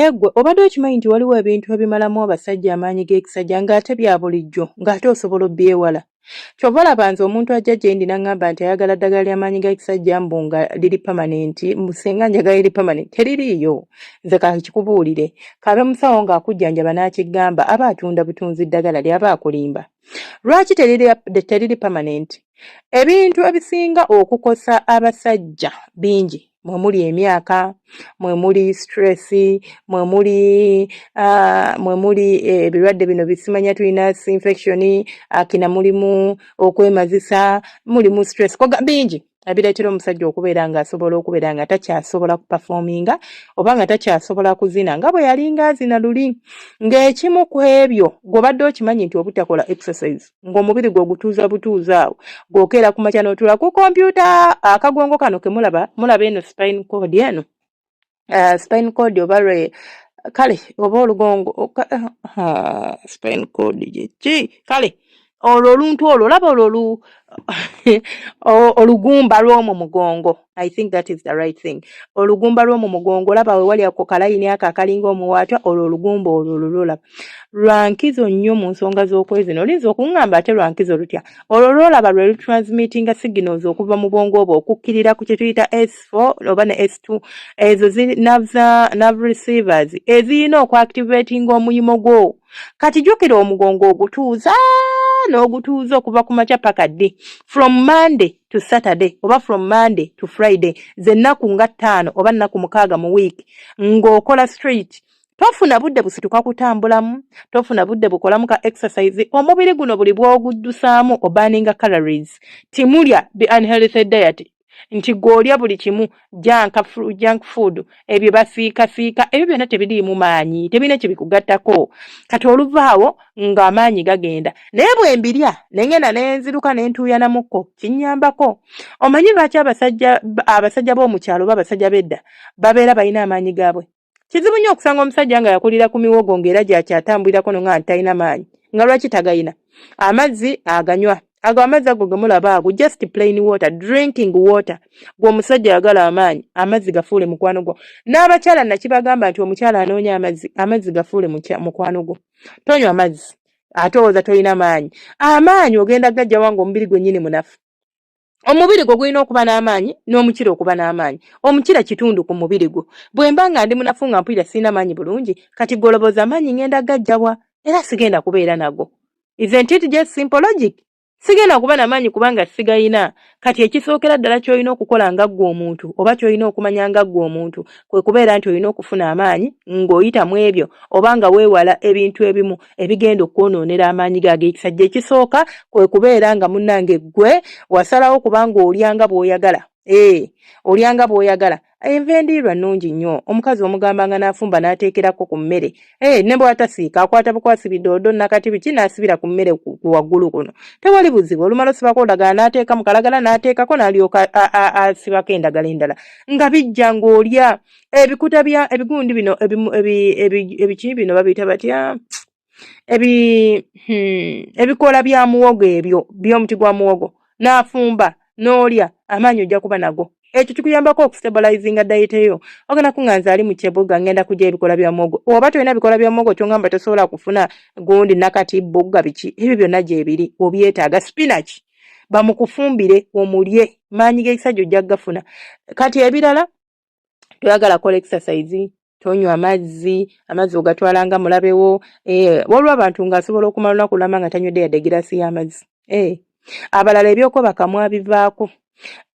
naye gwe obadde okimanyi nti waliwo ebintu ebimalamu abasajja amaanyi g'ekisajja ng'ate bya bulijjo ng'ate osobola obyewala. Kyova olaba nze omuntu ajja gye ndi n'aŋŋamba nti ayagala ddagala ly'amaanyi g'ekisajja mbu nga liri pamanenti, singa njagala liri pamanenti teririiyo. Nze kakikubuulire, kabe musawo ng'akujjanjaba n'akigamba aba atunda butunzi ddagala ly'aba akulimba. Lwaki teriri pamanenti? Ebintu ebisinga okukosa abasajja bingi. Mwe muli emyaka, mwe muli stress, mwe muli ebirwadde bino bisimanya tulina infection, akina mulimu okwemazisa, mulimu stress bingi ebireetera omusajja okubeera ng'asobola okubeera nga takyasobola kuperforminga oba nga takyasobola kuzina nga bwe yalinga azina luli. Ng'ekimu ku ebyo gw'obadde okimanyi nti obutakola exercise ng'omubiri gwe gutuuza butuuza awo gw'okeera ku makya n'otuula ku kompyuta. Akagongo kano ke mulaba eno spine cord eno, spine cord oba kale oba olugongo spine cord gye kale olwo oluntu olwo olaba olwo olugumba lw'omu mugongo. I think that is the right thing. Olugumba lw'omu mugongo olaba we wali ako kalayini ako akalinga omuwaatwa olwo olugumba olwo lwolaba. Lwankizo nnyo mu nsonga z'okwezina. Olinza okuŋŋamba ate lwankizo lutya? Olwo lwolaba lwe lutransmittinga signals okuva mu bwongo obwo okukkirira ku kye tuyita S4 oba ne S2. Ezo nerve receivers eziyina okuactivatinga omuyimo gwo. Kati jjukira omugongo ogutuuza n'ogutuuza okuva ku makya paka ddi, from Monday to Saturday oba from Monday to Friday, ze nnaku nga 5 oba nnaku 6 mu week ng'okola straight. Tofuna budde busituka kutambulamu, tofuna budde bukolamu ka exercise. Omubiri guno buli bw'oguddusaamu obaninga calories. Timulya the unhealthy diet. Nti gw'olya buli kimu junk food, ebyo basiika, ebyo byonna tebiriimu maanyi, tebirina kye bikugattako. Kati oluvaawo ng'amaanyi gagenda. Naye bwe mbirya ne nziruka ne ntuuyanamukko kinnyambako. Omanyi lwaki abasajja b'omu kyalo oba abasajja b'edda babeera balina amaanyi gaabwe? Kizibu nnyo okusanga omusajja nga yakulira ku miwogo ng'era gy'akyatambulirako nga talina maanyi. Nga lwaki tagayina? Amazzi aganywa. Ago amazzi ago gemulaba ago just plain water, drinking water. Gwe omusajja ayagala amaanyi, amazzi gafuule mukwano gwo. N'abakyala nakibagamba nti omukyala anoonya amazzi gafuule mukwano gwo. Tonywa amazzi ate olowooza tolina maanyi. Amaanyi ogenda gajja wanga omubiri gwennyini munafu. Omubiri gwo gulina okuba n'amaanyi n'omukira okuba n'amaanyi. Omukira kitundu ku mubiri gwo. Bwe mba nga ndi munafu nga mpulira sirina maanyi bulungi, kati golobooza amaanyi ngenda gajjawa era sigenda kubeera nago. Isn't it just simple logic? Sigenda kuba n'amaanyi kubanga sigayina. Kati ekisookera ddala ky'olina okukola nga ggwe omuntu oba ky'olina okumanya nga ggwe omuntu kwe kubeera nti olina okufuna amaanyi ng'oyita mu ebyo oba nga weewala ebintu ebimu ebigenda okwonoonera amaanyi g'ekisajja. Ekisooka kwe kubeera nga munnange ggwe wasalawo kubanga olyanga bw'oyagala. Olyanga bw'oyagala. Enva endiirwa nnungi nnyo. Omukazi omugamba nga n'afumba n'ateekerako ku mmere. Ne bw'atasiika akwata bukwasi bidoodo nakati biki n'asibira ku mmere ku waggulu kuno. Tewali buzibu. Olumala osibako olagala n'ateeka mu kalagala n'ateekako n'alyoka asibako endagala endala. Nga bijja ng'olya ebikuta ebigundi bino ebiki bino babiyita batya? Ebikoola bya muwogo ebyo by'omuti gwa muwogo n'afumba n'olya amaanyi ojja kuba nago. Ekyo kikuyambako okustabilizinga diet eyo. Ogenda kuŋŋanza ali mu Kyebuga ngenda kujja ebikola bya muwogo. Oba tolina bikola bya muwogo kyongamba tosobola kufuna gundi nakati bugga biki. Ebyo byonna gyebiri obyetaaga. Spinach bamukufumbire omulye maanyi g'ekisajja ojja gafuna. Kati ebirala toyagala kola exercise, tonywa amazzi ogatwalanga mulabewo. Waliwo abantu ng'asobola okumala olunaku lulamba nga tanywedde yadde egiraasi y'amazzi. Abalala ebyokubaka mwabivaako.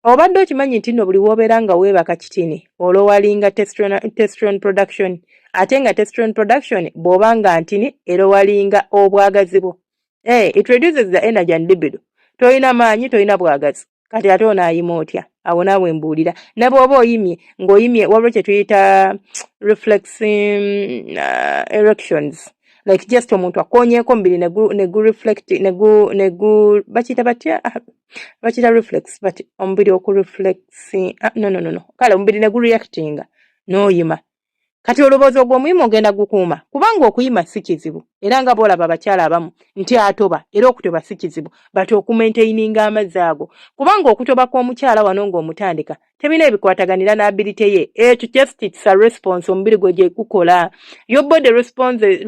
Obadde okimanyi nti nno buli w'obeera nga weebaka kitini olowalinga testosterone production. Ate nga testosterone production bw'oba nga ntini erowalinga obwagazi bwo. It reduces the energy and libido. Tolina maanyi, tolina bwagazi. Kati ate onaayima otya? Awo naawe mbuulira. Ne bw'oba oyimye ng'oyimye waliwo kye tuyita reflexing erections. Like just omuntu akoonyeeko omubiri ne gu reflect bakiyita batya? Bakiyita reflex but omubiri oku reflexing no. Kale omubiri ne gu reactinga n'oyima. kati oloboozi ogw'omuyima ogenda gukuuma kubanga okuyima si kizibu era nga boolaba abakyala abamu nti atoba era okutoba si kizibu bati okumaintaininga amazzi ago kubanga okutoba kw'omukyala wano ng'omutandika tebina ebikwataganira n'ability ye ekyo just it's a response omubiri gwe gye gukola your body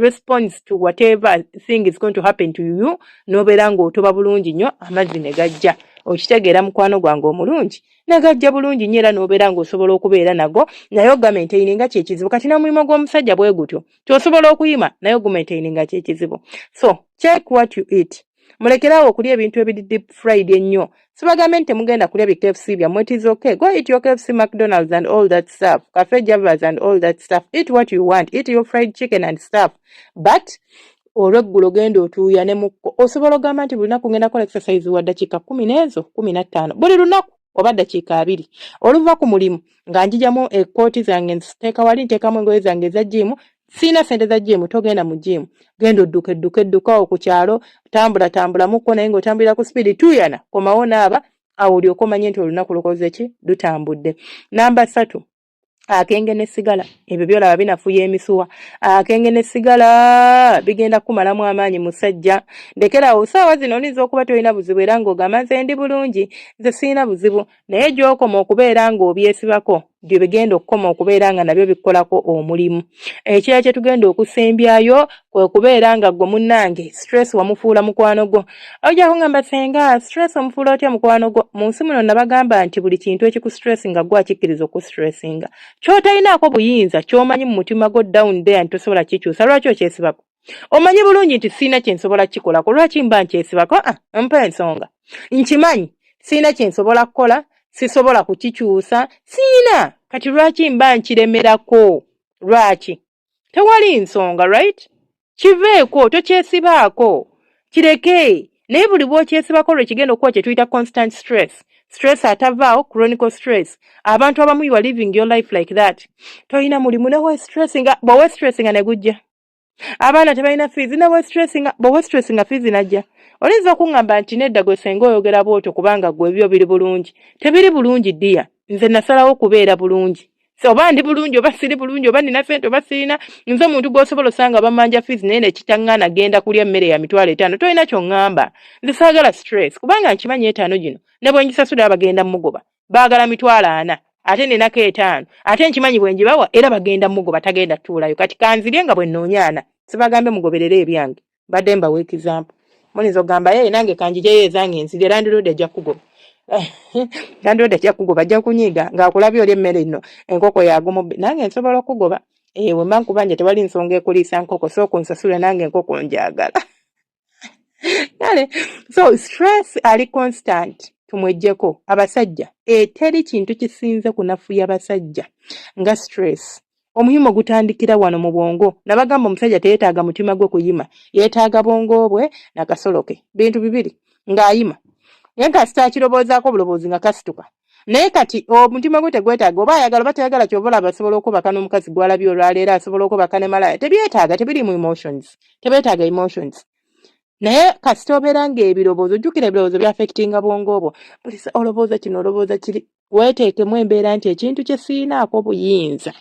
responds to whatever thing is going to happen to you n'obeera ng'otoba bulungi nnyo amazzi ne gajja okitegeera mukwano gwange omulungi nagajja bulungi nnyo era n'obeera ng'osobola okubeera nago naye ogamentaininga kyekizibu kati n'omulimo gw'omusajja bwe gutyo kyosobola okuyima naye ogumentaininga kyekizibu so check what you eat mulekerawo okulya ebintu ebiri deep fried ennyo sibagambe nti temugenda kulya bi KFC byammwe it is okay go eat your KFC McDonald's and all that stuff Cafe Javas and all that stuff eat what you want eat your fried chicken and stuff but olweggulo genda otuuya ne mukko osobola ogamba nti buli lunaku ngenda kola exercise wa ddakiika 10 n'ezo 15 buli lunaku oba ddakiika 2 oluva ku mulimu nga njijamu ekkooti zange nziteeka wali nteekamu engoye zange eza jimu siina sente za jimu togenda mu jimu genda edduka ku kyalo tambula mukko naye ng'otambulira ku speed tuyana komawo naaba awo olyoka omanye nti olunaku lukoze ki lutambudde. Namba 3 akenge ne sigala ebyo byolaba binafuya emisuwa akenge ne sigala bigenda kumalamu amaanyi musajja ndekerawo saawa zino oyinza okuba tolina buzibu era ng'ogamba nze ndi bulungi nze siina buzibu naye gy'okoma okubeera ng'obyesibako bye bigenda okukoma okubeera nga nabyo bikolako omulimu ekirala kye tugenda okusembyayo kwe kubeera nga gwe munnange stress wamufuula mukwano gwo ojja kungamba senga stress omufuula otya mukwano gwo mu nsi muno nabagamba nti buli kintu ekiku-stress nga gwe akikkiriza oku-stressinga ky'otalinaako buyinza ky'omanyi mu mutima gwo down there nti tosobola kikyusa lwaki okyesibako omanyi bulungi nti siina kye nsobola kikolako lwaki mba nkyesibako mpa ensonga nkimanyi siina kye nsobola kukola sisobola kukikyusa siina kati lwaki mba nkiremerako lwaki tewali nsonga right kiveeko tokyesibaako kireke naye buli bw'okyesibako lwe kigenda okuba kye tuyita constant stress atavaawo chronic stress abantu abamu you are living your life like that toyina mulimu newe stressinga bwe stressinga ne gujja abaana tebalina fees newe stressinga fees najja oyinza okuŋŋamba nti nedda gwe senga oyogera bw'otyo kubanga gwe ebyo biri bulungi tebiri bulungi ddiya nze nasalawo kubeera bulungi oba ndi bulungi oba siri bulungi oba nina ssente oba sirina nze omuntu gw'osobola osanga bamanja fees naye nekitaŋŋaana genda kulya emmere ya $5 tolina ky'oŋŋamba nze saagala stress kubanga nkimanyi 5 gino ne bwe ngisasula bagenda mugoba baagala $40 ate ninako 5 ate nkimanyi bwe ngibawa era bagenda mugoba tagenda tuulayo kati kanzirye nga bwe nnoonyaana sibagambe mugoberere ebyange badde mbawa example muyinza okugamba ye nange kanjijeyo ezange enzirye landiroodi ajja kugoba landiroodi ajja kugoba ajja kunyiiga ng'akulabye oli emmere nno enkoko yagumubbe nange nsobola okugoba we mba nkubanja tewali nsonga ekuliisa nkoko sooka onsasule nange enkoko njagala kale so stress ali constant tumwejjeko abasajja teri kintu kisinze kunafuya abasajja nga stress omuhimo gutandikira wano mu bwongo nabagamba omusajja teyeetaaga mutima gwe kuyima yeetaaga bwongo bwe nakasoloke bintu bibiri ng'ayima naye kasita akiroboozaako obuloboozi nga kasituka naye kati omutima gwe tegwetaaga oba ayagala oba tayagala kyova olaba asobola okubaka n'omukazi gw'alabye olwaleero asobola okubaka ne malaya tebyetaaga tebirimu emotions tebeetaaga emotions naye kasita obeera ng'ebirowoozo jjukira ebirowoozo by'affectinga bwongo bwo buli olowooza kino olowooza kiri weeteekemu embeera nti ekintu kye siinaako buyinza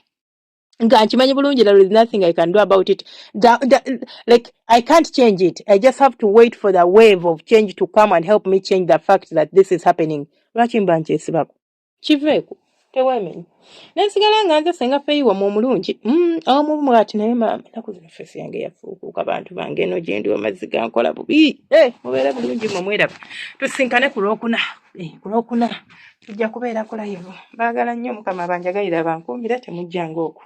nga nkimanyi bulungi there is nothing I can do about it like I can't change it I just have to wait for the wave of change to come and help me change the fact that this is happening lwaki mba nkyesibako kiveeko teweemenye nensigala nga nze senga feeyiwa mu omulungi omu mwati naye maama enaku zino feesi yange yafuukuuka bantu bange eno gye ndi amazzi gankola bubi mubeere bulungi mwe mwerabe tusinkane ku lwokuna tujja kubeera ku live baagala nnyo mukama banjagalira bankuumira temujjanga okwo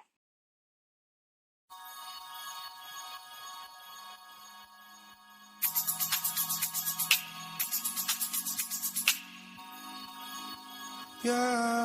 Yeah.